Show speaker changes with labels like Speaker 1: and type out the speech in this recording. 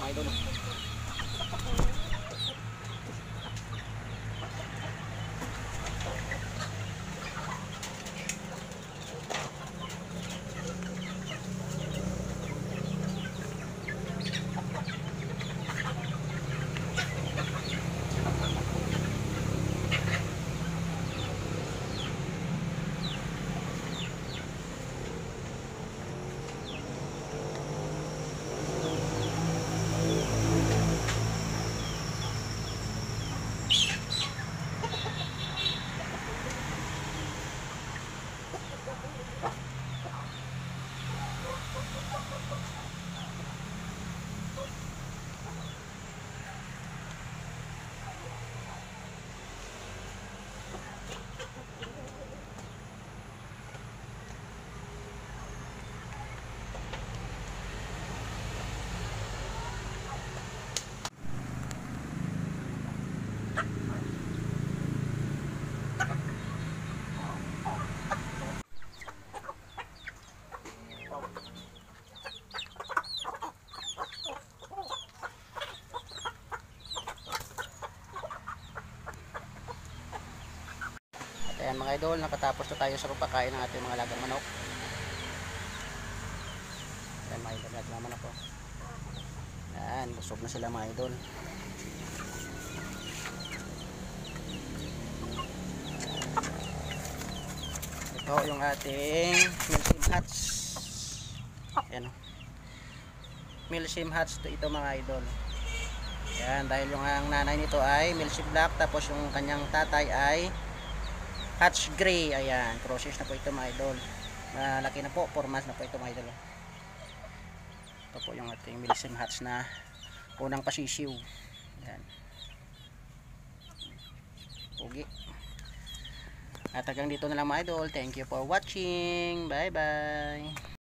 Speaker 1: mga idol. Ayan mga idol, nakatapos na tayo sa pagpakain ng ating mga lagang manok. Ayan mga idol, lahat ng manok po. Ayan, busog na sila mga idol. Ito yung ating Milsim Hats. Ayan o. Milsim Hats ito mga idol. Ayan, dahil yung ang nanay nito ay Milsim Black, tapos yung kanyang tatay ay Hatch Gray. Ayan, crosses na po ito mga idol. Malaki na po, 4 months na po ito mga idol. Ito po yung ating Milsim Hats na unang pasisiw. Ayan. Pugi. At hanggang dito na lang mga idol. Thank you for watching. Bye bye.